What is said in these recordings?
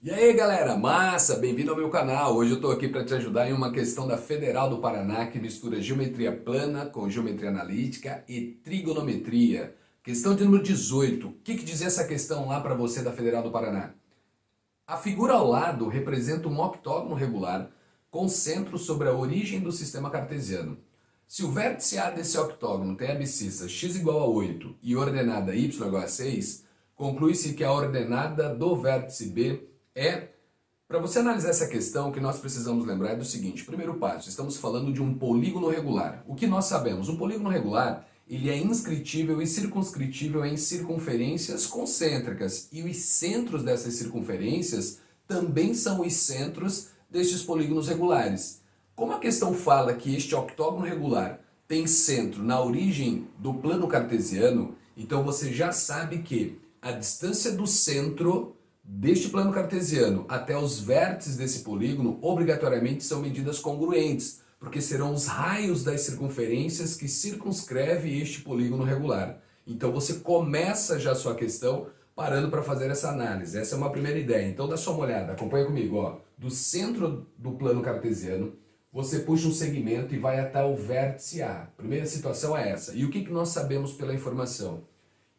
E aí galera, massa, bem-vindo ao meu canal. Hoje eu estou aqui para te ajudar em uma questão da Federal do Paraná que mistura geometria plana com geometria analítica e trigonometria. Questão de número 18. O que dizia essa questão lá para você da Federal do Paraná? A figura ao lado representa um octógono regular com centro sobre a origem do sistema cartesiano. Se o vértice A desse octógono tem abscissa x igual a 8 e ordenada y igual a 6, conclui-se que a ordenada do vértice B é... Para você analisar essa questão, o que nós precisamos lembrar é do seguinte: primeiro passo, estamos falando de um polígono regular. O que nós sabemos? Um polígono regular, ele é inscritível e circunscritível em circunferências concêntricas. E os centros dessas circunferências também são os centros destes polígonos regulares. Como a questão fala que este octógono regular tem centro na origem do plano cartesiano, então você já sabe que a distância do centro deste plano cartesiano até os vértices desse polígono obrigatoriamente são medidas congruentes, porque serão os raios das circunferências que circunscreve este polígono regular. Então você começa já a sua questão parando para fazer essa análise. Essa é uma primeira ideia. Então dá só uma olhada, acompanha comigo. Ó. Do centro do plano cartesiano, você puxa um segmento e vai até o vértice A. Primeira situação é essa. E o que nós sabemos pela informação?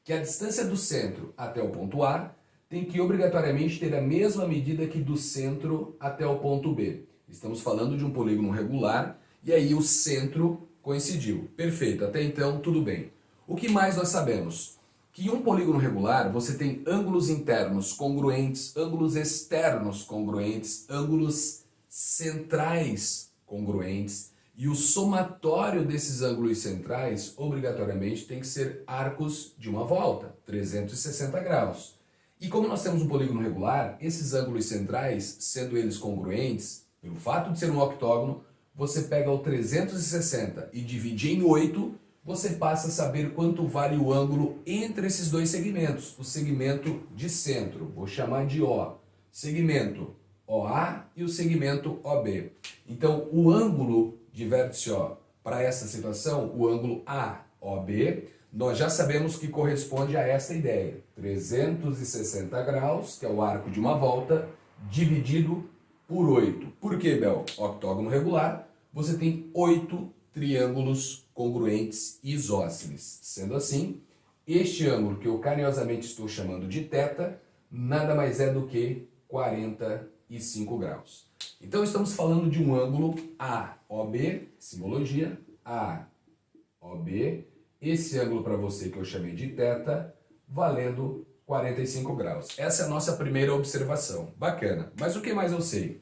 Que a distância do centro até o ponto A tem que obrigatoriamente ter a mesma medida que do centro até o ponto B. Estamos falando de um polígono regular e aí o centro coincidiu. Perfeito, até então tudo bem. O que mais nós sabemos? Que em um polígono regular você tem ângulos internos congruentes, ângulos externos congruentes, ângulos centrais congruentes, e o somatório desses ângulos centrais obrigatoriamente tem que ser arcos de uma volta, 360 graus. E como nós temos um polígono regular, esses ângulos centrais, sendo eles congruentes, pelo fato de ser um octógono, você pega o 360 e divide em 8, você passa a saber quanto vale o ângulo entre esses dois segmentos. O segmento de centro, vou chamar de O. Segmento OA e o segmento OB. Então, o ângulo de vértice O para essa situação, o ângulo AOB, nós já sabemos que corresponde a essa ideia. 360 graus, que é o arco de uma volta, dividido por 8. Por que, Bel? Octógono regular, você tem 8 triângulos congruentes isósceles. Sendo assim, este ângulo que eu carinhosamente estou chamando de θ, nada mais é do que 45 graus. Então estamos falando de um ângulo AOB, simbologia, AOB, esse ângulo para você que eu chamei de θ, valendo 45 graus. Essa é a nossa primeira observação. Bacana. Mas o que mais eu sei?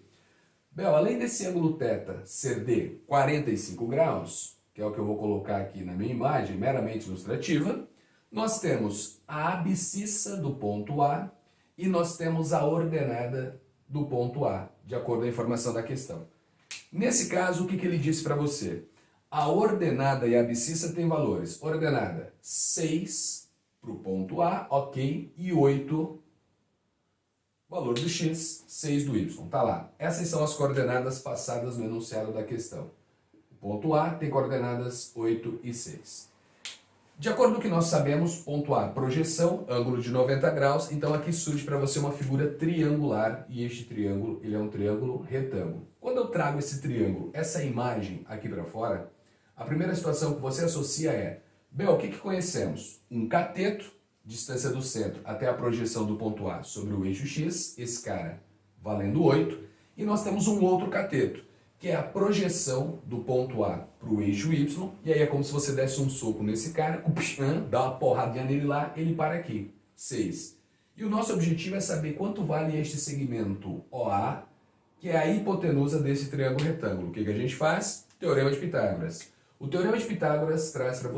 Bel, além desse ângulo θ ser de 45 graus, que é o que eu vou colocar aqui na minha imagem, meramente ilustrativa, nós temos a abscissa do ponto A e nós temos a ordenada do ponto A, de acordo com a informação da questão. Nesse caso, o que ele disse para você? A ordenada e a abscissa têm valores. Ordenada 6 para o ponto A, ok, e 8, valor do x, 6 do y. Tá lá. Essas são as coordenadas passadas no enunciado da questão. O ponto A tem coordenadas 8 e 6. De acordo com o que nós sabemos, ponto A, projeção, ângulo de 90 graus, então aqui surge para você uma figura triangular, e este triângulo, ele é um triângulo retângulo. Quando eu trago esse triângulo, essa imagem aqui para fora, a primeira situação que você associa é, Bel, o que conhecemos? Um cateto, distância do centro até a projeção do ponto A sobre o eixo x, esse cara valendo 8, e nós temos um outro cateto, que é a projeção do ponto A para o eixo y, e aí é como se você desse um soco nesse cara, dá uma porradinha nele lá, ele para aqui, 6. E o nosso objetivo é saber quanto vale este segmento OA, que é a hipotenusa desse triângulo retângulo. O que a gente faz? Teorema de Pitágoras. O Teorema de Pitágoras traz para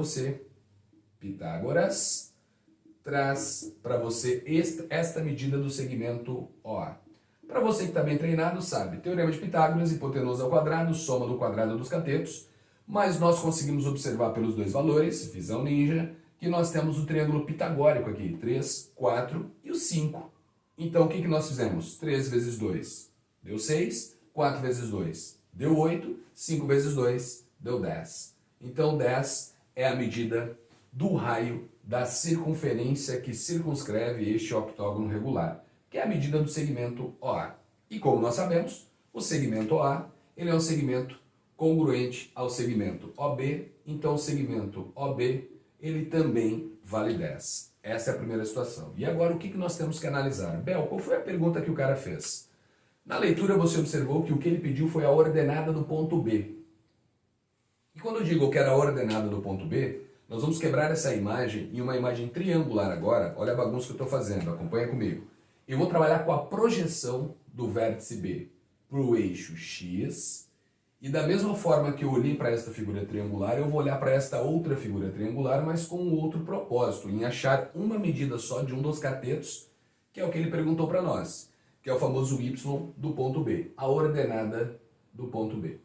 você, esta medida do segmento OA. Para você que está bem treinado, sabe, Teorema de Pitágoras, hipotenusa ao quadrado, soma do quadrado dos catetos, mas nós conseguimos observar pelos dois valores, visão ninja, que nós temos o triângulo pitagórico aqui, 3, 4 e o 5. Então o que nós fizemos? 3 vezes 2 deu 6, 4 vezes 2 deu 8, 5 vezes 2 deu 10. Então 10 é a medida do raio da circunferência que circunscreve este octógono regular. que é a medida do segmento OA. E como nós sabemos, o segmento OA ele é um segmento congruente ao segmento OB, então o segmento OB ele também vale 10. Essa é a primeira situação. E agora o que nós temos que analisar? Bel, qual foi a pergunta que o cara fez? Na leitura você observou que o que ele pediu foi a ordenada do ponto B. E quando eu digo que era a ordenada do ponto B, nós vamos quebrar essa imagem em uma imagem triangular agora. Olha a bagunça que eu estou fazendo, acompanha comigo. Eu vou trabalhar com a projeção do vértice B para o eixo X. E da mesma forma que eu olhei para esta figura triangular, eu vou olhar para esta outra figura triangular, mas com um outro propósito, em achar uma medida só de um dos catetos, que é o que ele perguntou para nós, que é o famoso y do ponto B, a ordenada do ponto B.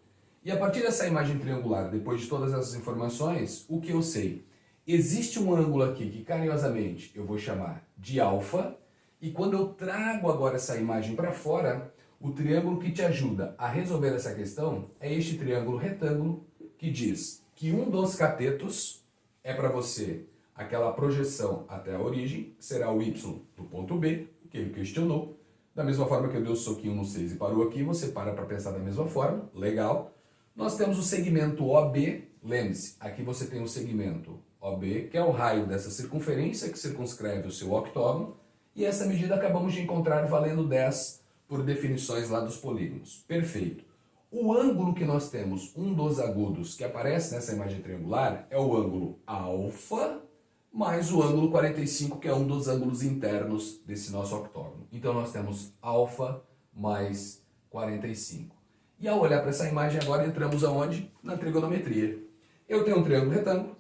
E a partir dessa imagem triangular, depois de todas essas informações, o que eu sei? Existe um ângulo aqui que carinhosamente eu vou chamar de alfa, e quando eu trago agora essa imagem para fora, o triângulo que te ajuda a resolver essa questão é este triângulo retângulo que diz que um dos catetos é para você aquela projeção até a origem, que será o y do ponto B, que ele questionou. Da mesma forma que eu dei o soquinho no 6 e parou aqui, você para pensar da mesma forma, legal. Nós temos o segmento OB, lembre-se, aqui você tem o segmento OB, que é o raio dessa circunferência que circunscreve o seu octógono, e essa medida acabamos de encontrar valendo 10 por definições lá dos polígonos. Perfeito. O ângulo que nós temos, um dos agudos que aparece nessa imagem triangular, é o ângulo alfa mais o ângulo 45, que é um dos ângulos internos desse nosso octógono. Então nós temos alfa mais 45. E ao olhar para essa imagem agora entramos aonde? Na trigonometria. Eu tenho um triângulo retângulo,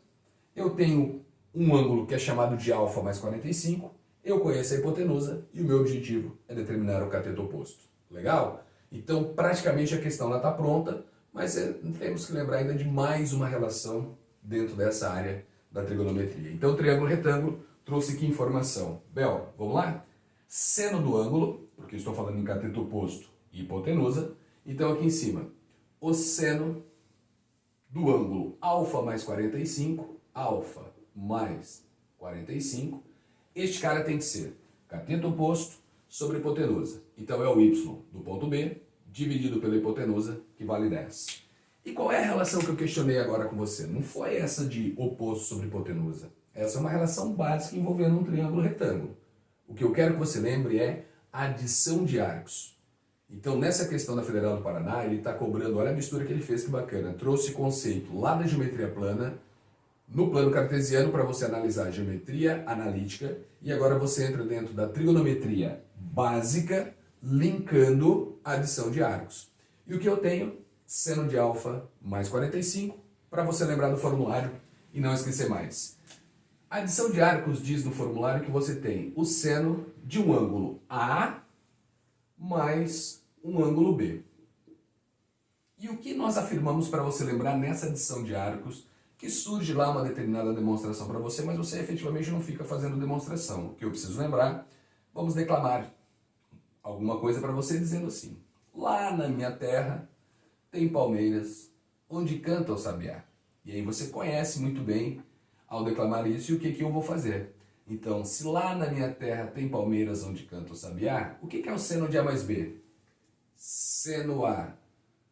eu tenho um ângulo que é chamado de alfa mais 45, eu conheço a hipotenusa e o meu objetivo é determinar o cateto oposto. Legal? Então, praticamente a questão está pronta, mas temos que lembrar ainda de mais uma relação dentro dessa área da trigonometria. Então, o triângulo retângulo trouxe que informação? Bel, vamos lá? Seno do ângulo, porque estou falando em cateto oposto e hipotenusa. Então, aqui em cima, o seno do ângulo alfa mais 45, alfa mais 45, este cara tem que ser cateto oposto sobre hipotenusa. Então é o y do ponto B dividido pela hipotenusa, que vale 10. E qual é a relação que eu questionei agora com você? Não foi essa de oposto sobre hipotenusa. Essa é uma relação básica envolvendo um triângulo retângulo. O que eu quero que você lembre é a adição de arcos. Então, nessa questão da Federal do Paraná, ele está cobrando, olha a mistura que ele fez, que bacana. Trouxe conceito lá da geometria plana, no plano cartesiano, para você analisar a geometria analítica, e agora você entra dentro da trigonometria básica, linkando a adição de arcos. E o que eu tenho? Seno de alfa mais 45, para você lembrar do formulário e não esquecer mais. A adição de arcos diz no formulário que você tem o seno de um ângulo A mais um ângulo B. E o que nós afirmamos para você lembrar nessa adição de arcos, que surge lá uma determinada demonstração para você, mas você efetivamente não fica fazendo demonstração. O que eu preciso lembrar, vamos declamar alguma coisa para você dizendo assim: lá na minha terra tem palmeiras onde canta o sabiá. E aí você conhece muito bem, ao declamar isso, e o que eu vou fazer. Então, se lá na minha terra tem palmeiras onde canta o sabiá, o que é o seno de A mais B? Seno A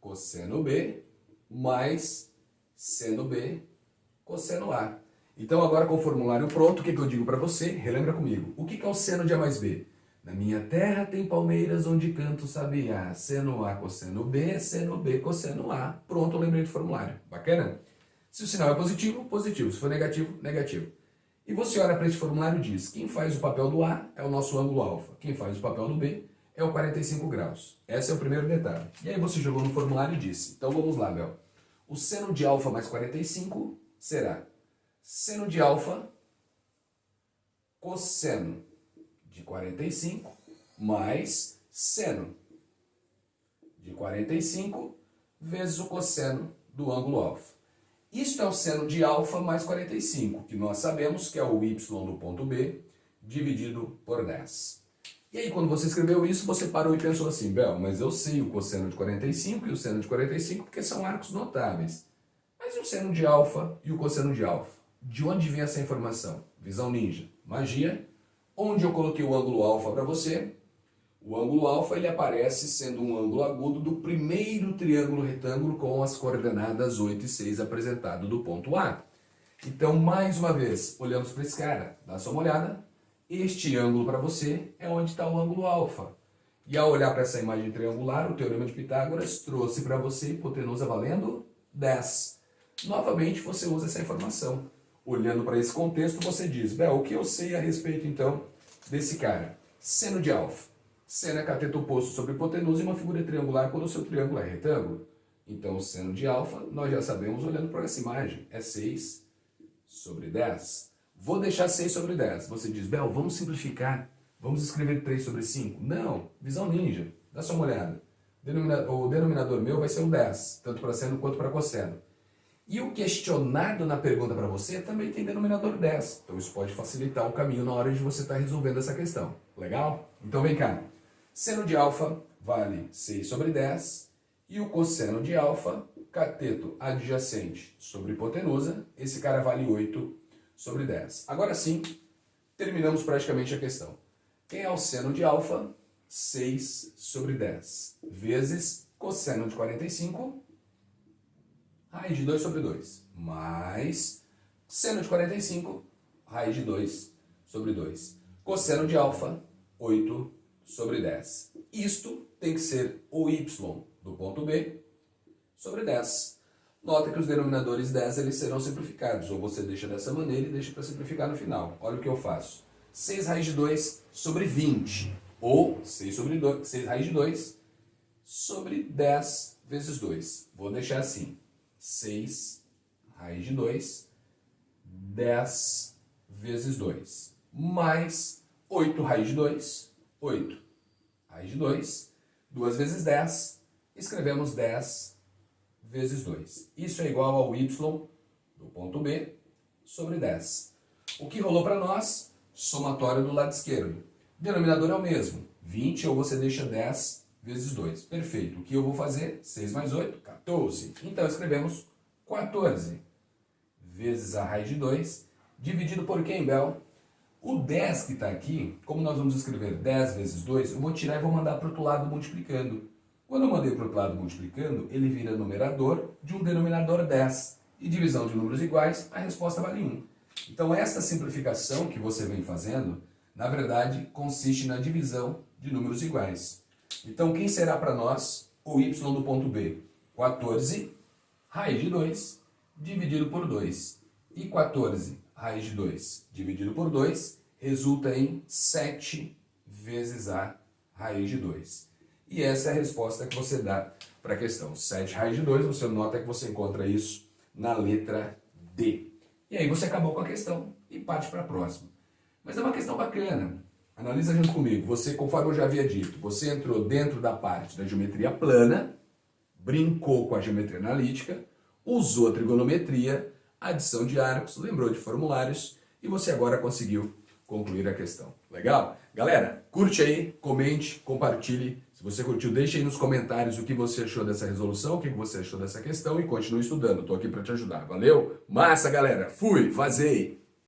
cosseno B mais seno B cosseno A. Então, agora com o formulário pronto, o que eu digo para você? Relembra comigo. O que é o seno de A mais B? Na minha terra tem palmeiras onde canto sabiá. Seno A cosseno B, seno B cosseno A. Pronto, eu lembrei do formulário. Bacana? Se o sinal é positivo, positivo. Se for negativo, negativo. E você olha para este formulário e diz: quem faz o papel do A é o nosso ângulo alfa. Quem faz o papel do B é o 45 graus. Esse é o primeiro detalhe. E aí você jogou no formulário e disse: então vamos lá, Bel. O seno de alfa mais 45 será seno de alfa cosseno de 45 mais seno de 45 vezes o cosseno do ângulo alfa. Isto é o seno de alfa mais 45, que nós sabemos que é o y do ponto B dividido por 10. E aí, quando você escreveu isso, você parou e pensou assim: Bel, mas eu sei o cosseno de 45 e o seno de 45 porque são arcos notáveis. Mas e o seno de alfa e o cosseno de alfa? De onde vem essa informação? Visão ninja, magia. Onde eu coloquei o ângulo alfa para você, O ângulo alfa ele aparece sendo um ângulo agudo do primeiro triângulo retângulo com as coordenadas 8 e 6 apresentado do ponto A. Então, mais uma vez, olhamos para esse cara, dá só uma olhada. Este ângulo para você é onde está o ângulo alfa. E ao olhar para essa imagem triangular, o Teorema de Pitágoras trouxe para você hipotenusa valendo 10. Novamente, você usa essa informação. Olhando para esse contexto, você diz, Bel, o que eu sei a respeito, então, desse cara? Seno de alfa. Seno é cateto oposto sobre hipotenusa e uma figura triangular quando o seu triângulo é retângulo. Então, o seno de alfa, nós já sabemos olhando para essa imagem, é 6 sobre 10. Vou deixar 6 sobre 10. Você diz, Bel, vamos simplificar. Vamos escrever 3 sobre 5? Não, visão ninja. Dá só uma olhada. O denominador meu vai ser o 10, tanto para seno quanto para cosseno. E o questionado na pergunta para você também tem denominador 10. Então isso pode facilitar o caminho na hora de você estar resolvendo essa questão. Legal? Então vem cá. Seno de alfa vale 6 sobre 10. E o cosseno de alfa, cateto adjacente sobre hipotenusa, esse cara vale 8 sobre 10. Agora sim, terminamos praticamente a questão. Quem é o seno de alfa? 6 sobre 10. Vezes cosseno de 45, raiz de 2 sobre 2. Mais seno de 45, raiz de 2 sobre 2. Cosseno de alfa, 8 sobre 10. Isto tem que ser o y do ponto B sobre 10. Nota que os denominadores 10 eles serão simplificados, ou você deixa dessa maneira e deixa para simplificar no final. Olha o que eu faço. 6 raiz de 2 sobre 20, ou 6 raiz de 2 sobre 10 vezes 2. Vou deixar assim, 6 raiz de 2, 10 vezes 2, mais 8 raiz de 2, 8 raiz de 2, 2 vezes 10, escrevemos 10 vezes 2. Isso é igual ao y do ponto B sobre 10. O que rolou para nós? Somatório do lado esquerdo. O denominador é o mesmo, 20, ou você deixa 10 vezes 2. Perfeito. O que eu vou fazer? 6 mais 8, 14. Então escrevemos 14 vezes a raiz de 2, dividido por quem, Bel? O 10 que está aqui, como nós vamos escrever 10 vezes 2, eu vou tirar e vou mandar para o outro lado multiplicando. Quando eu mandei para o outro lado multiplicando, ele vira numerador de um denominador 10. E divisão de números iguais, a resposta vale 1. Então esta simplificação que você vem fazendo, na verdade, consiste na divisão de números iguais. Então quem será para nós o y do ponto B? 14 raiz de 2 dividido por 2. E 14 raiz de 2 dividido por 2 resulta em 7 vezes a raiz de 2. E essa é a resposta que você dá para a questão. 7 raiz de 2, você nota que você encontra isso na letra D. E aí você acabou com a questão e parte para a próxima. Mas é uma questão bacana. Analisa junto comigo. Você, conforme eu já havia dito, você entrou dentro da parte da geometria plana, brincou com a geometria analítica, usou a trigonometria, adição de arcos, lembrou de formulários e você agora conseguiu concluir a questão. Legal? Galera, curte aí, comente, compartilhe. Se você curtiu, deixe aí nos comentários o que você achou dessa resolução, o que você achou dessa questão e continue estudando. Estou aqui para te ajudar. Valeu? Massa, galera! Fui! Vazei!